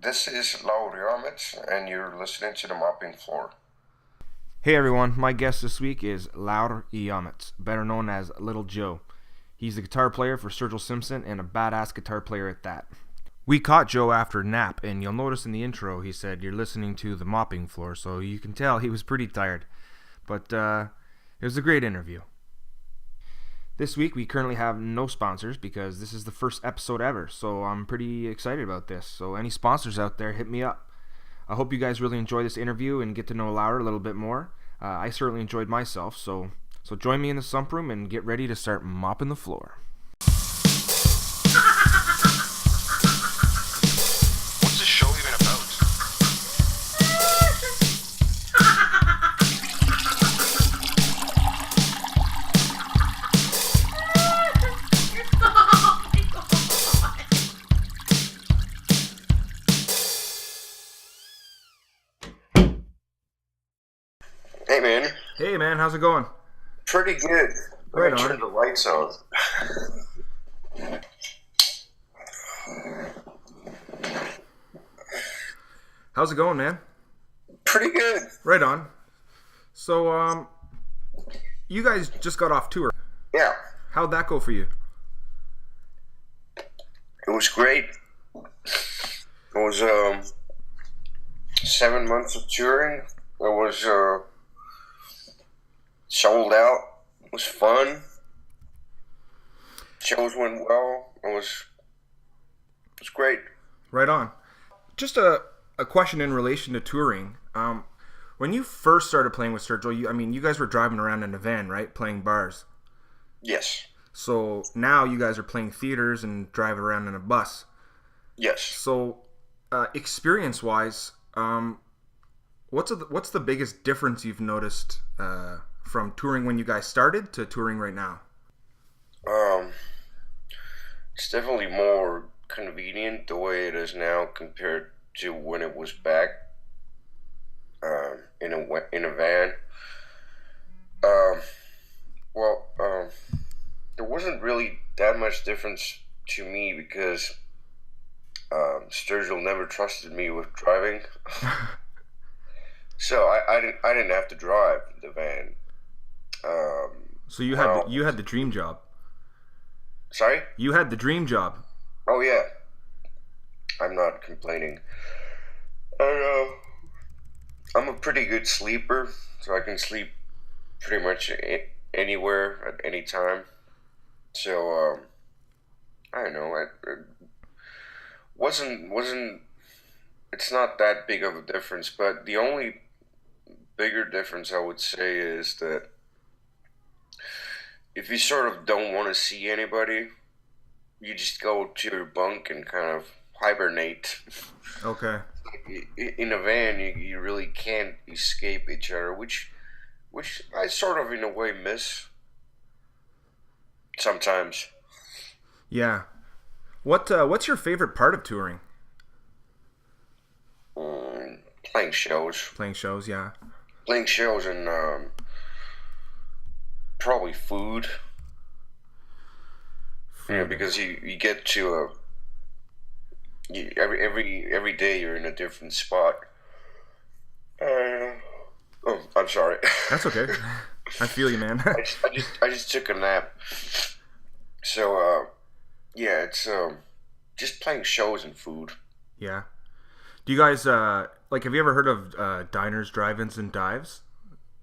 This is Laur Joamets, and you're listening to the Mopping Floor. Hey everyone, my guest this week is Laur Joamets, better known as Lil Joe. He's the guitar player for Sturgill Simpson and a badass guitar player at that. We caught Joe after a nap, and you'll notice in the intro he said you're listening to the Mopping Floor, so you can tell he was pretty tired. But it was a great interview. This week we currently have no sponsors because this is the first episode ever, so I'm pretty excited about this. So any sponsors out there, hit me up. I hope you guys really enjoy this interview and get to know Laur a little bit more. I certainly enjoyed myself, so join me in the sump room and get ready to start mopping the floor. What's this show even about? Hey man, Hey man, how's it going? pretty good. Right Let me on. turn the lights on. How's it going, man? Pretty good. Right on. So, you guys just got off tour. Yeah, How'd that go for you? it was great. It was 7 months of touring. It was sold out. It was fun. Shows went well. It was great. Right on. Just a question in relation to touring. When you first started playing with Sturgill, you guys were driving around in a van, right? Playing bars. Yes. So now you guys are playing theaters and driving around in a bus. Yes. So, experience-wise, what's the biggest difference you've noticed from touring when you guys started to touring right now? It's definitely more convenient the way it is now compared to when it was back in a van. There wasn't really that much difference to me because Sturgill never trusted me with driving, so I didn't have to drive the van. So you well, had the dream job. Sorry? You had the dream job. Oh yeah, I'm not complaining. I'm a pretty good sleeper, so I can sleep pretty much anywhere at any time. So I don't know. It wasn't. It's not that big of a difference, but the only bigger difference I would say is that if you sort of don't want to see anybody, you just go to your bunk and kind of hibernate. Okay. In a van, you really can't escape each other, which I sort of in a way miss sometimes. Yeah. What's your favorite part of touring? Playing shows, Playing shows, yeah. and probably food. Because you get to every day you're in a different spot. Oh, I'm sorry. That's okay. I feel you, man. I just took a nap. So yeah, it's just playing shows and food. Yeah. Do you guys have you ever heard of diners, drive-ins, and dives?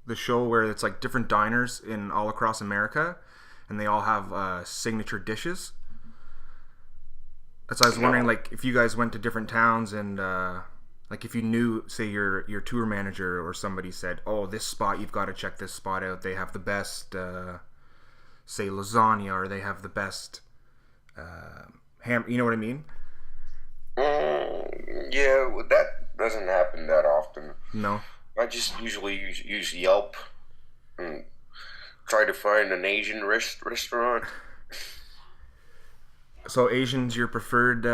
The show where it's like different diners in all across America, and they all have signature dishes. So I was wondering, like, if you guys went to different towns and like if you knew, say, your tour manager or somebody said, "Oh, this spot, you've got to check this spot out. They have the best, say, lasagna, or they have the best ham." You know what I mean? Yeah, well, that doesn't happen that often. No. I just usually use Yelp and try to find an Asian restaurant. So Asian's your preferred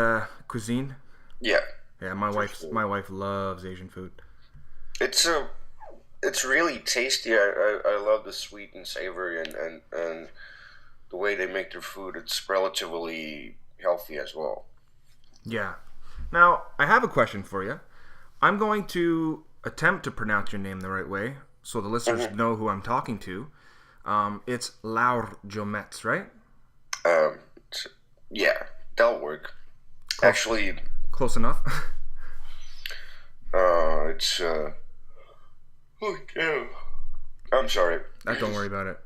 cuisine? Yeah, Yeah, my wife loves Asian food. It's really tasty. I love the sweet and savory and the way they make their food. It's relatively healthy as well. Yeah. Now, I have a question for you. I'm going to attempt to pronounce your name the right way so the listeners Hmm. know who I'm talking to. It's Laur Joamets, right? Um, s- yeah, that'll work. Close, Actually, close enough. it's oh yeah. I'm sorry. Don't worry about it.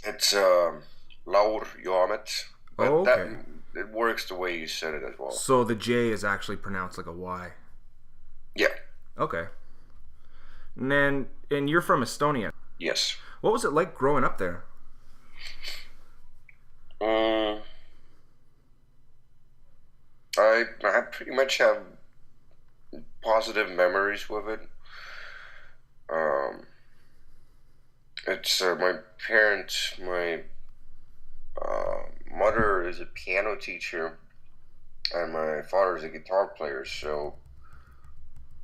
It's Laur Joamets, Oh, but that okay. it works the way you said it as well. So the J is actually pronounced like a Y. Yeah. Okay. And you're from Estonia. Yes. What was it like growing up there? Um, I pretty much have positive memories with it. Um, it's my parents, my mother is a piano teacher, and my father is a guitar player. So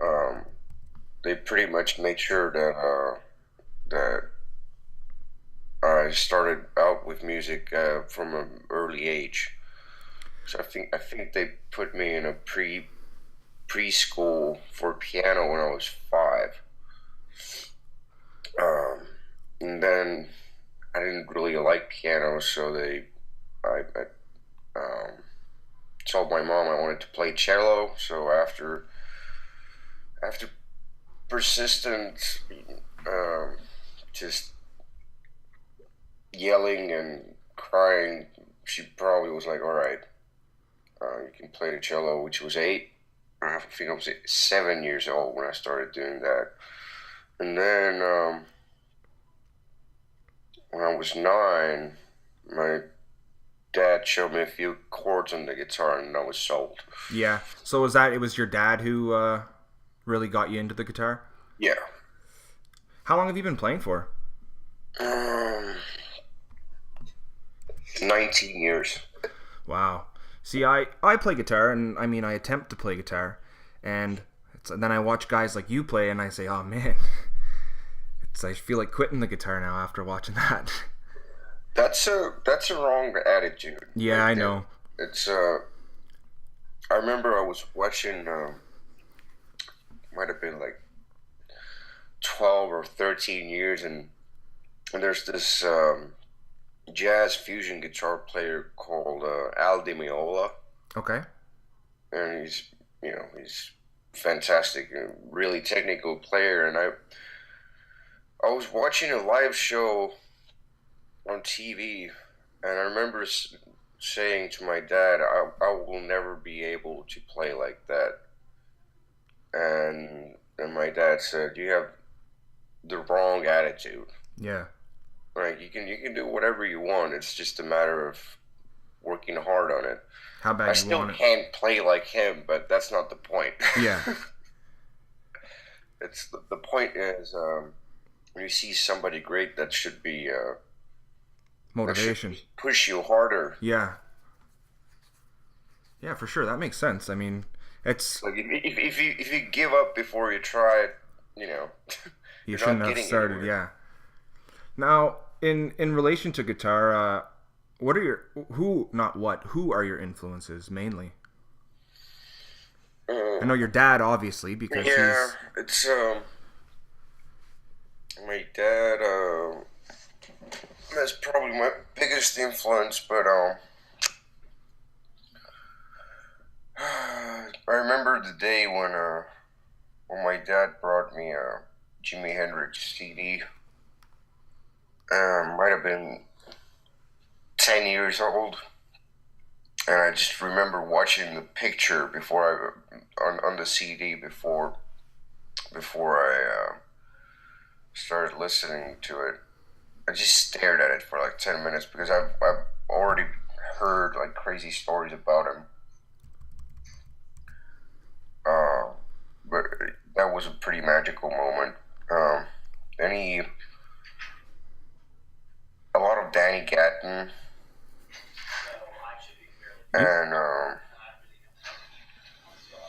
um, they pretty much made sure that I started out with music from an early age. So I think they put me in a preschool for piano when I was 5. Um, and then I didn't really like piano, so I told my mom I wanted to play cello. So after persistent, um, just yelling and crying, she probably was like, "All right, you can play the cello," which was 8. I think I was 7 years old when I started doing that. And then when I was 9, my dad showed me a few chords on the guitar, and I was sold. Yeah. So was that it was your dad who really got you into the guitar? Yeah. How long have you been playing for? Um, 19 years. Wow. See, I play guitar, and I mean, I attempt to play guitar, and then I watch guys like you play, and I say, oh man, I feel like quitting the guitar now after watching that. That's a wrong attitude Yeah, right I there. know. It's I remember I was watching might have been like 12 or 13 years, and there's this jazz fusion guitar player called Al Di Meola, Okay. and he's fantastic, a really technical player. And I was watching a live show on TV, and I remember saying to my dad, I will never be able to play like that. And my dad said, "You have the wrong attitude. Yeah. Like you can do whatever you want. It's just a matter of working hard on it." How I bad you still want it? can't play like him, but that's not the point. Yeah. It's the point is when you see somebody great, that should Motivation. push you harder. Yeah. Yeah, for sure. That makes sense. I mean, it's Like if you give up before you try it, you know, you you're shouldn't not have getting started. anywhere. Yeah. Now, in relation to guitar, what are your who not what who are your influences mainly? I know Uh, your dad, obviously, because yeah, he's it's my dad. That's probably my biggest influence, but I remember the day when my dad brought me a Jimi Hendrix CD. Might have been 10 years old, and I just remember watching the picture before on the CD before I started listening to it. I just stared at it for like 10 minutes because I've already heard like crazy stories about him. Uh, but that was a pretty magical moment. Um, any a lot of Danny Gatton you. and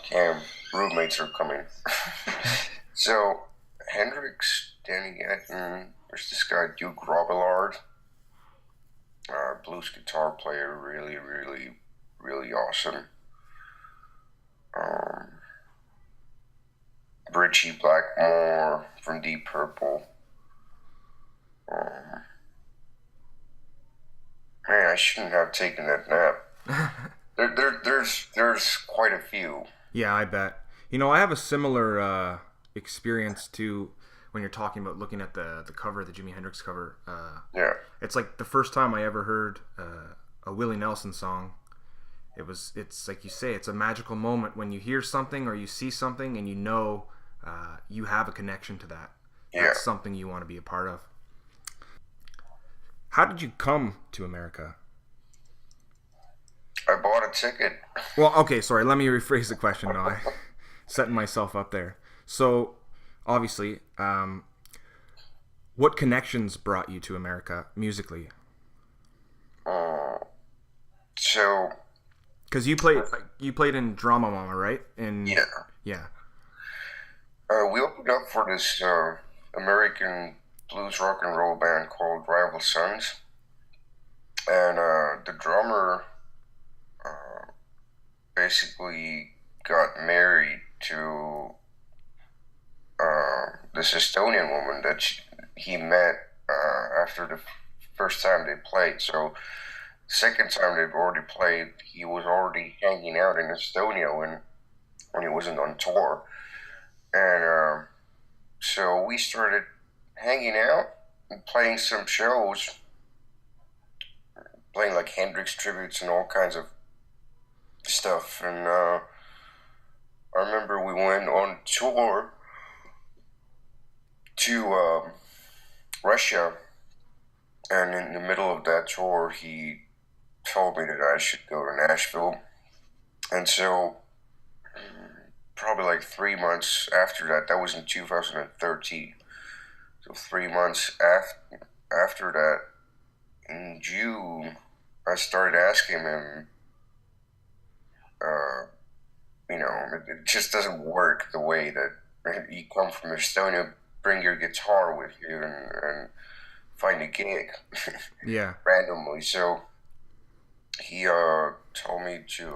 Cam roommates are coming. So Hendrix, Danny Gatton, there's this guy Duke Robillard, blues guitar player, really, really, really awesome. um, Richie Blackmore from Deep Purple. Um, Man, I shouldn't have taken that nap. There's quite a few. Yeah, I bet. I have a similar experience to when you're talking about looking at the cover, the Jimi Hendrix cover. Yeah, It's like the first time I ever heard a Willie Nelson song. It's like you say, it's a magical moment when you hear something or you see something and you have a connection to that. yeah. That's something you want to be a part of. How did you come to America? I bought a ticket. Well, okay, sorry. Let me rephrase the question. No, I setting myself up there. So, obviously, what connections brought you to America musically? Uh, so Because you played in Drama Mama, right? And yeah, yeah, we opened up for this American blues rock and roll band called Rival Sons, and the drummer uh, basically got married to this Estonian woman that he met after the first time they played. So, second time they've already played, he was already hanging out in Estonia when he wasn't on tour, and so we started hanging out and playing some shows, playing like Hendrix tributes and all kinds of stuff. And I remember we went on tour to Russia, and in the middle of that tour, he told me that I should go to Nashville. And so, probably like 3 months after that, that was in 2013. So 3 months after that, in June, I started asking him, uh, it just doesn't work the way that you come from Estonia, bring your guitar with you, and find a gig yeah. randomly. So he told me to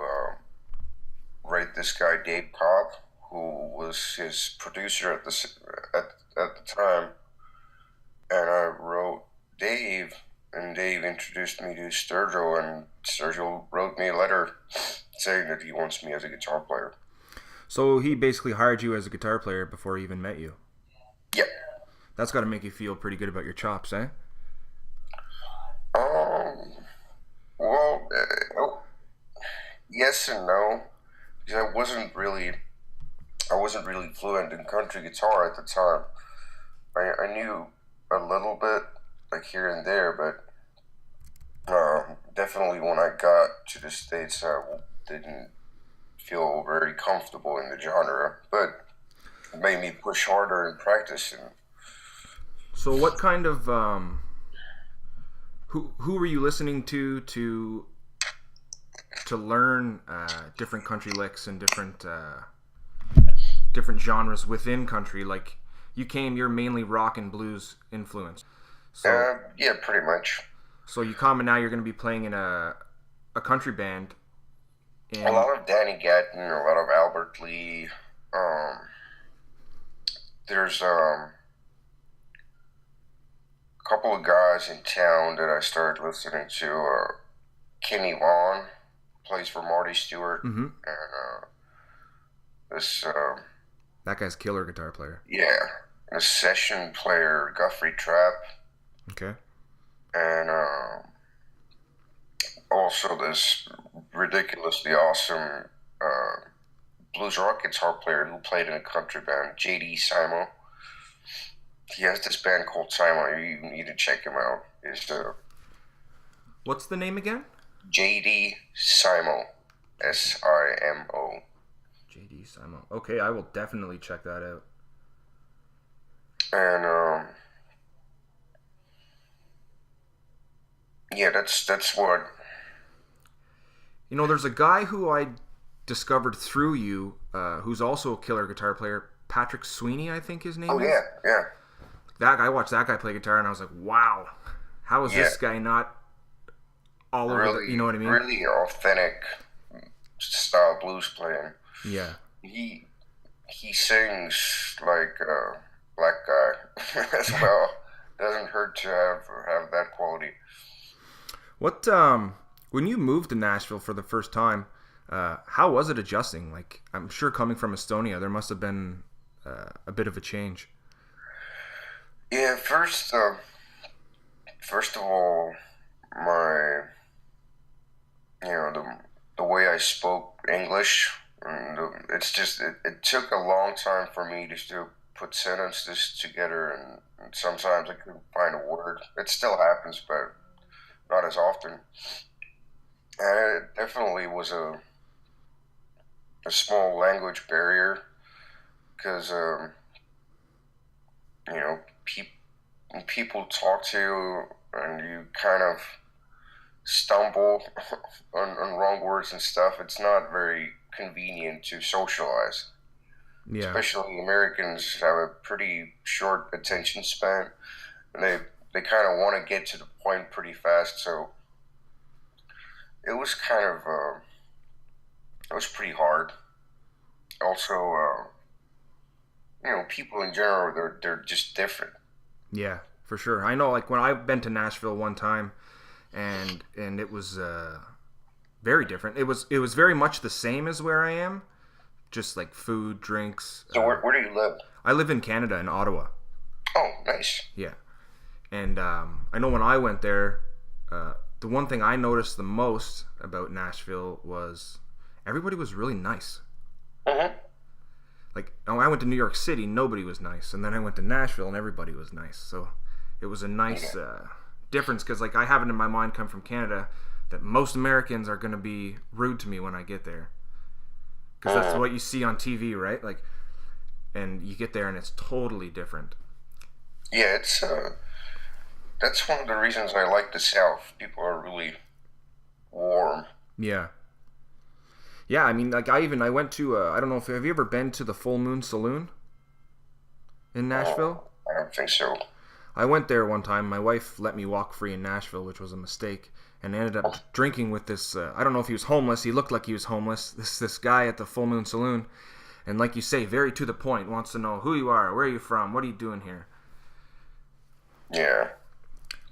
write this guy Dave Cobb, who was his producer at the time, and I wrote Dave, and Dave introduced me to Sturgill, and Sturgill wrote me a letter saying that he wants me as a guitar player. So he basically hired you as a guitar player before he even met you. Yep. That's got to make you feel pretty good about your chops, eh? Um. Well, yes and no, because I wasn't really fluent in country guitar at the time. I knew a little bit, like here and there, but definitely when I got to the States, I didn't feel very comfortable in the genre. But it made me push harder in practice. And So what kind of who were you listening to learn different country licks and different genres within country? Like you're mainly rock and blues influenced. So yeah, pretty much. so you come and now you're going to be playing in a country band. A lot of Danny Gatton, a lot of Albert Lee. There's a couple of guys in town that I started listening to. Kenny Vaughn plays for Marty Stewart, Mm-hmm. and this That guy's killer guitar player. yeah, a session player Guthrie Trapp, Okay. and also this ridiculously awesome blues rock guitar player who played in a country band, J.D. Simo. He has this band called Simo. You need to check him out. It's What's the name again? J.D. Simo, Simo. J.D. Simon. Okay, I will definitely check that out. And yeah, that's what. There's a guy who I discovered through you, who's also a killer guitar player, Patrick Sweeney, I think his name Oh is. yeah. I watched that guy play guitar, and I was like, wow, how is this guy not all over Really, you know what I mean? really authentic style blues playing. Yeah. He he sings like a black guy as well. Doesn't hurt to have that quality. What when you moved to Nashville for the first time, how was it adjusting? Like, I'm sure coming from Estonia, there must have been a bit of a change. Yeah, first of all, my the way I spoke English, and it took a long time for me to still put sentences together, and sometimes I couldn't find a word. It still happens, but not as often. And it definitely was a small language barrier because you know people talk to you and you kind of stumble on wrong words and stuff. It's not very convenient to socialize. Yeah. Especially Americans have a pretty short attention span, and they kind of want to get to the point pretty fast. So it was kind of it was pretty hard. Also, people in general they're just different. Yeah, for sure. I know, like when I've been to Nashville one time, and it was very different. It was very much the same as where I am, just like food, drinks. So where do you live? I live in Canada, in Ottawa. Oh, nice. Yeah, and I know when I went there, the one thing I noticed the most about Nashville was everybody was really nice. Mm-hmm. Like, oh, I went to New York City, nobody was nice, and then I went to Nashville, and everybody was nice. So it was a nice Yeah. difference because, like, I have it in my mind, come from Canada, that most Americans are going to be rude to me when I get there because that's Mm-hmm. what you see on TV, right? Like, and you get there and it's totally different. Yeah, it's that's one of the reasons I like the South. People are really warm. Yeah, yeah. I mean, like, I went to I don't know if have you ever been to the Full Moon Saloon in Nashville? I don't think so. I went there one time. My wife let me walk free in Nashville, which was a mistake, and I ended up drinking with this. I don't know if he was homeless. He looked like he was homeless. This guy at the Full Moon Saloon, and like you say, very to the point. Wants to know who you are, where are you from, what are you doing here. Yeah,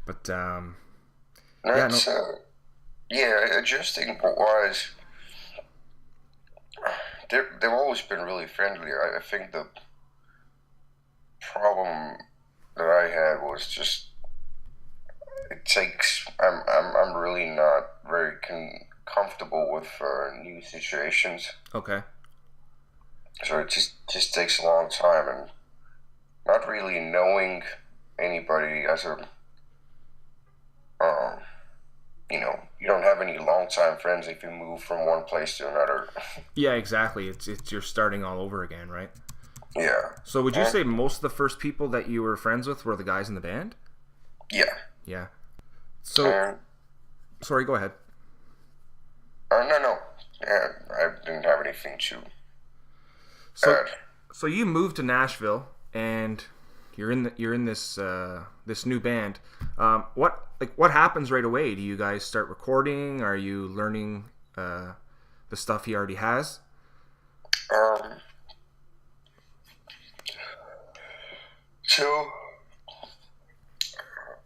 But yeah, no, that's yeah. Adjusting wise, they've always been really friendly. I think the problem that I had was just it takes. I'm really not very comfortable with new situations, okay, so it just takes a long time and not really knowing anybody as a um, you don't have any longtime friends if you move from one place to another. yeah, exactly. It's you're starting all over again, right? Yeah. So would you And, say most of the first people that you were friends with were the guys in the band? yeah. Yeah. So And sorry, go ahead. no, no. Yeah, I didn't have anything to So add. so you moved to Nashville and you're in this new band. What happens right away? Do you guys start recording? Are you learning the stuff he already has? Um, so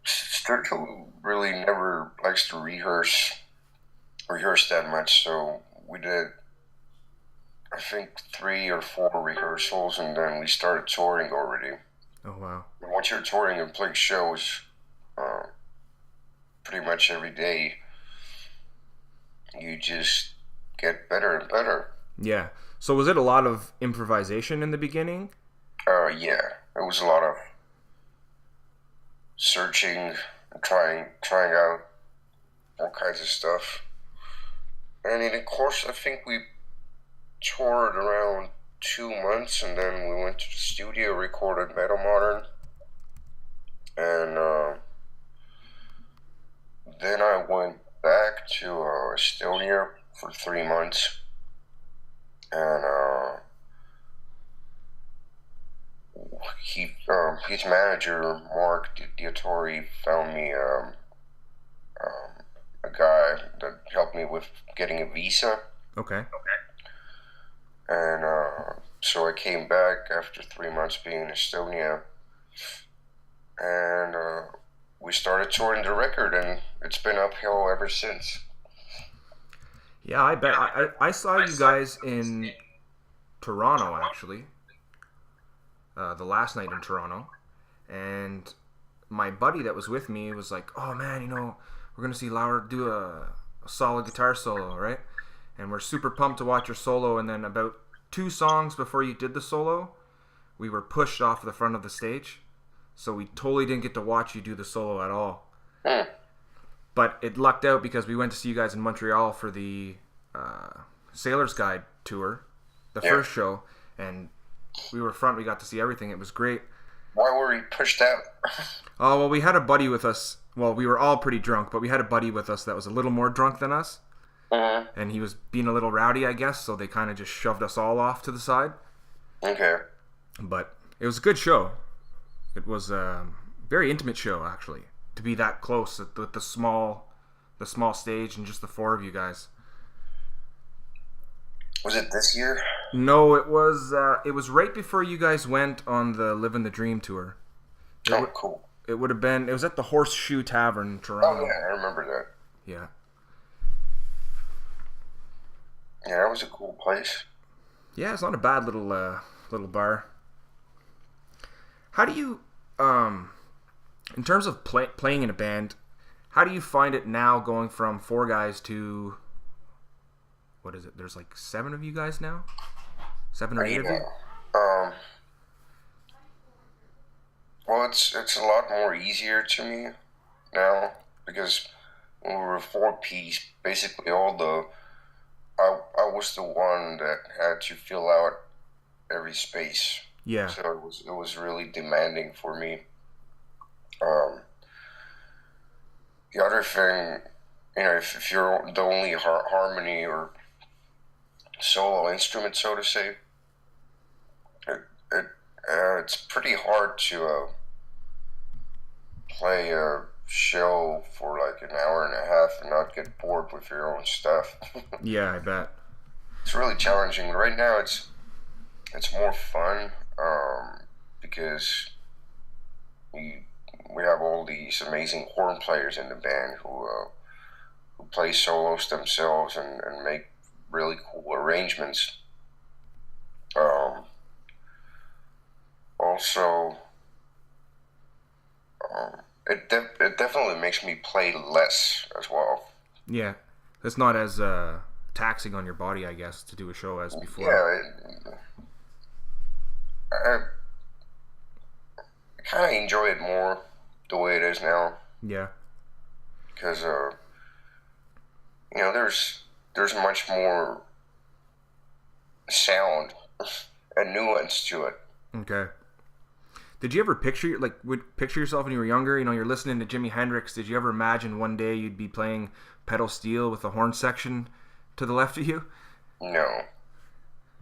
Sturgill really never likes to rehearse that much. So we did, I think, 3 or 4 rehearsals, and then we started touring already. Oh wow. And once you're touring and playing shows, uh, pretty much every day, you just get better and better. Yeah. So was it a lot of improvisation in the beginning? Yeah, it was a lot of searching, and trying out all kinds of stuff. And in the course, I think we toured around 2 months, and then we went to the studio, recorded Metal Modern, and then I went back to Estonia for 3 months, and his manager Mark Diatori found me a guy that helped me with getting a visa, Okay. and so I came back after 3 months being in Estonia, and we started touring the record, and it's been uphill ever since. Yeah, I bet. I saw you guys in Toronto actually, the last night in Toronto, and my buddy that was with me was like, "Oh man, we're gonna see Laur do a solid guitar solo, right?" And we're super pumped to watch your solo. And then about 2 songs before you did the solo, we were pushed off the front of the stage, so we totally didn't get to watch you do the solo at all. Hmm. But it lucked out because we went to see you guys in Montreal for the Sailor's Guide tour, the Yeah. first show, and we were front. We got to see everything. It was great. Why were we pushed out? Oh, well, we had a buddy with us. Well, we were all pretty drunk, but we had a buddy with us that was a little more drunk than us, Mhm. and he was being a little rowdy, I guess, so they kind of just shoved us all off to the side. Okay. But it was a good show. It was a very intimate show, actually, to be that close with the small stage and just the 4 of you guys. Was it this year? No, it was right before you guys went on the Livin' the Dream tour. Oh, cool. It would have been. It was at the Horseshoe Tavern in Oh Toronto. yeah, I remember that. Yeah. Yeah, that was a cool place. Yeah, it's not a bad little bar. How do you in terms of playing in a band? How do you find it now going from 4 guys to what is it? There's like 7 of you guys now, 7 or 8 of you. Um, well, it's a lot more easier to me now because when we were 4 piece, basically I was the one that had to fill out every space. Yeah, So it was really demanding for me. Um, the other thing, if you're the only harmony or solo instrument, so to say, it, it it's pretty hard to play a show for like an hour and a half and not get bored with your own stuff. yeah, I bet. It's really challenging. Right now, it's more fun because we we have all these amazing horn players in the band who play solos themselves and make really cool arrangements. Um, Also, it definitely makes me play less as well. Yeah, it's not as taxing on your body, I guess, to do a show as before. Yeah, I kind of enjoy it more the way it is now Yeah, because there's much more sound and nuance to it. okay. Did you ever picture yourself when you were younger? You're listening to Jimi Hendrix. Did you ever imagine one day you'd be playing pedal steel with a horn section to the left of you? No,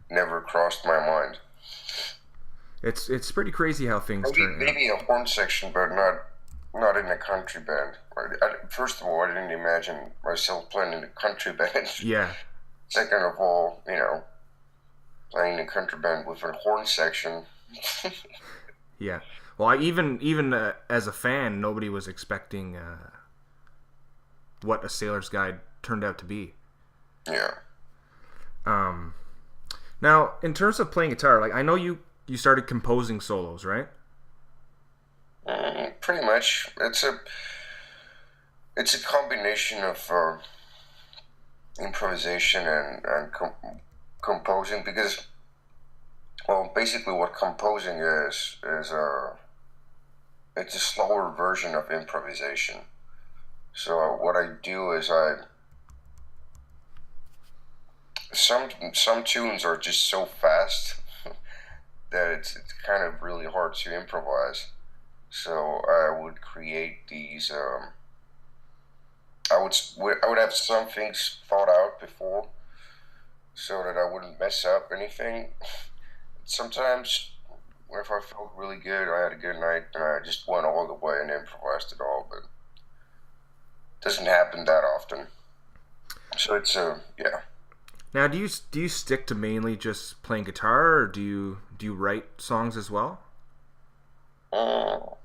never crossed my mind. It's pretty crazy how things Maybe turn out. maybe a horn section, but not in a country band. First of all, I didn't imagine myself playing in a country band. Yeah, Second of all, playing in a country band with a horn section. yeah. Well, even as a fan, nobody was expecting what a Sailor's Guide turned out to be. Yeah. Um, Now, in terms of playing guitar, like I know you started composing solos, right? Pretty much. It's a combination of improvisation and composing because, well, basically what composing is it's a slower version of improvisation. So what I do is some tunes are just so fast that it's kind of really hard to improvise. So I would create these. I would have some things thought out before, so that I wouldn't mess up anything. Sometimes, if I felt really good, I had a good night, and I just went all the way and improvised it all. But it doesn't happen that often. So it's yeah. Now, do you stick to mainly just playing guitar, or do you write songs as well? Mm,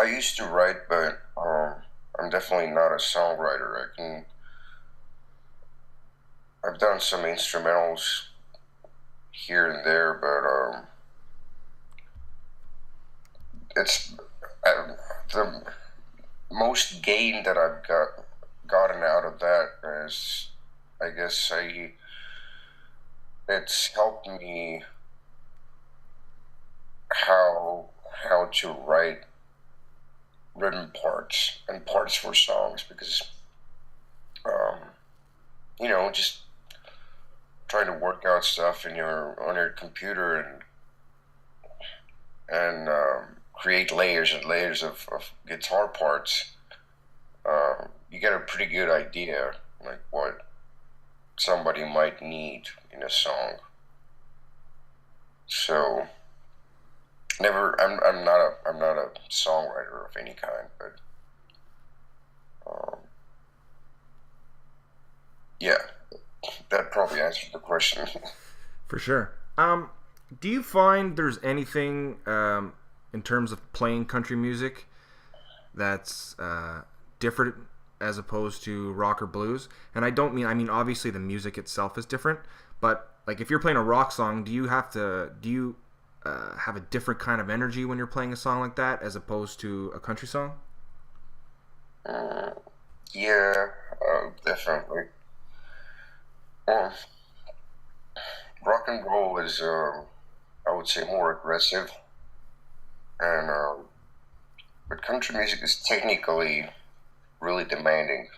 I used to write, but I'm definitely not a songwriter. I've done some instrumentals here and there, but it's uh, the most gain that I've gotten out of that is, I guess, it's helped me how how to write written parts and parts for songs because um, just trying to work out stuff in your on your computer and create layers and layers of guitar parts. You get a pretty good idea like what somebody might need in a song. So never, I'm not a songwriter of any kind, but um, yeah, that probably answered the question. For sure. Do you find there's anything in terms of playing country music that's different as opposed to rock or blues? And I mean obviously the music itself is different, but like if you're playing a rock song, do you have a different kind of energy when you're playing a song like that as opposed to a country song? Mm, yeah, definitely. Well, rock and roll is, I would say, more aggressive, and but country music is technically really demanding,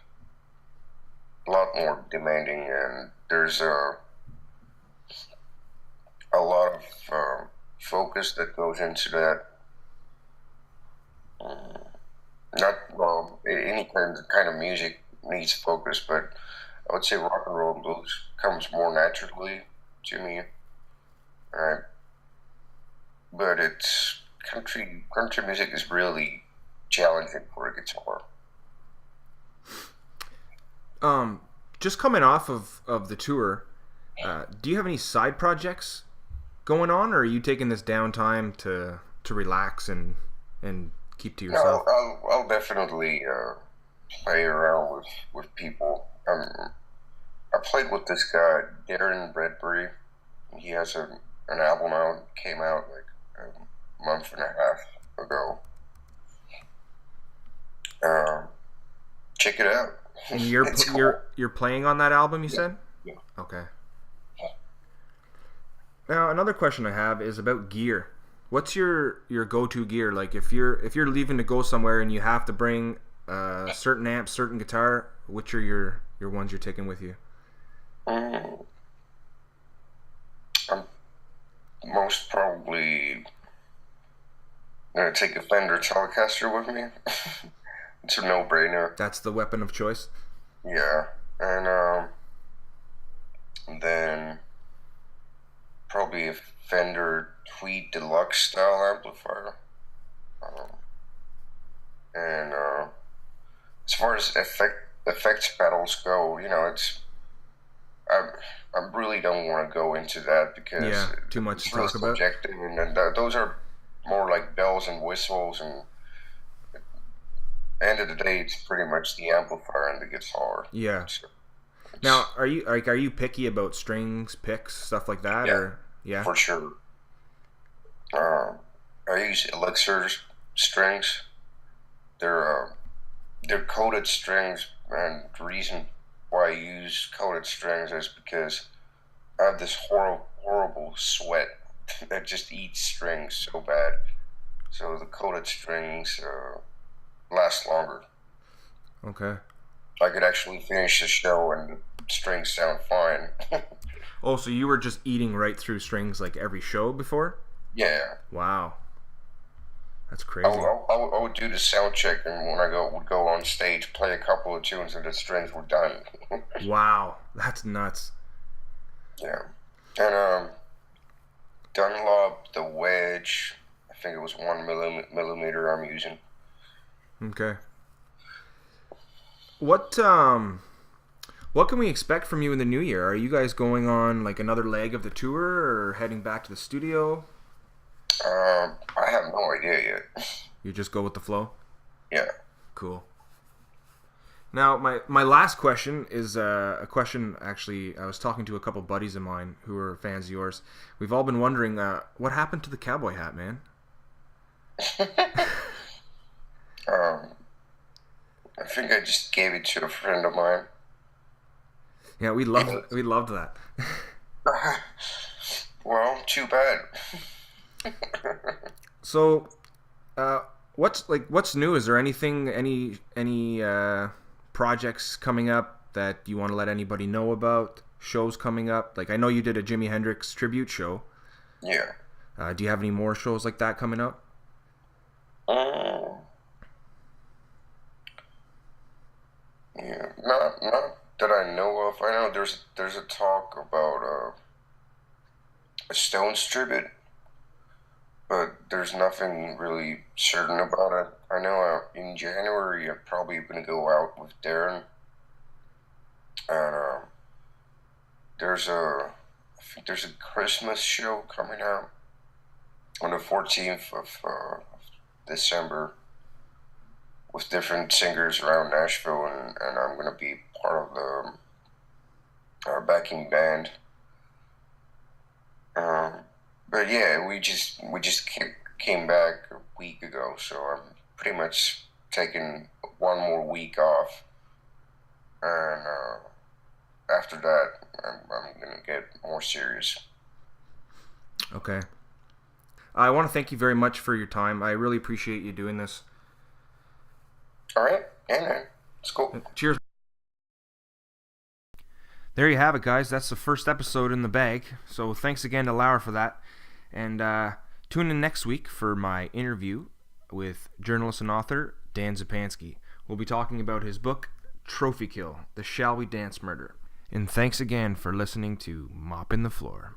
a lot more demanding, and there's a lot of focus that goes into that. Mm, Not well, any kind of music needs focus, but I would say rock and roll and blues comes more naturally to me. Uh, but it's country music is really challenging for a guitar. Um, just coming off of the tour, do you have any side projects going on, or are you taking this downtime to relax and keep to No, yourself? I'll definitely play around with people. I played with this guy Darren Bradbury. He has an album out came out like a month and a half ago. Um, Check it out. And It's cool. you're playing on that album, you Yeah, said? yeah. Okay. Now another question I have is about gear. What's your go-to gear? Like if you're leaving to go somewhere and you have to bring certain amp, certain guitar, which are your ones you're taking with you? Mm, I'm most probably gonna take a Fender Telecaster with me. It's a no-brainer. That's the weapon of choice. Yeah, and then probably a Fender Tweed Deluxe style amplifier. Um, and as far as effects pedals go, I I really don't want to go into that because Yeah, too much to it's really talk about. subjective, and then those are more like bells and whistles. And end of the day, it's pretty much the amplifier and the guitar. Yeah. So Now, it's are you picky about strings, picks, stuff like that, yeah, or yeah? for sure. Um, I use Elixir strings. They're they're coated strings, and the reason why I use coated strings is because I have this horrible sweat that just eats strings so bad. So the coated strings last longer. Okay. I could actually finish the show and the strings sound fine. Oh, so you were just eating right through strings like every show before? Yeah, Wow, that's crazy. I would do the sound check, and when I would go on stage, play a couple of tunes, and the strings were done. Wow, that's nuts. Yeah, and Dunlop the wedge. I think it was 1 millimeter I'm using. Okay. What What can we expect from you in the new year? Are you guys going on like another leg of the tour or heading back to the studio? I have no idea yet. You just go with the flow? Yeah. Cool. Now, my last question is a question, actually, I was talking to a couple buddies of mine who are fans of yours. We've all been wondering, what happened to the cowboy hat, man? Um, I think I just gave it to a friend of mine. Yeah, we loved that. Well, too bad. So, what's new? Is there any projects coming up that you want to let anybody know about? Shows coming up? Like I know you did a Jimi Hendrix tribute show. Yeah. Do you have any more shows like that coming up? Um, yeah. Not that I know of. I know there's a talk about a Stones tribute, but there's nothing really certain about it. I know in January I'm probably gonna go out with Darren, and I think there's a Christmas show coming out on the 14th of December with different singers around Nashville, and I'm gonna be part of the backing band. Um, but yeah, we just came back a week ago, so I'm pretty much taking one more week off, and after that, I'm gonna get more serious. Okay. I want to thank you very much for your time. I really appreciate you doing this. All right, yeah, man, it's cool. Cheers. There you have it, guys. That's the first episode in the bag. So thanks again to Laur for that. And tune in next week for my interview with journalist and author Dan Zupansky. We'll be talking about his book, Trophy Kill, The Shall We Dance Murder. And thanks again for listening to Mopping the Floor.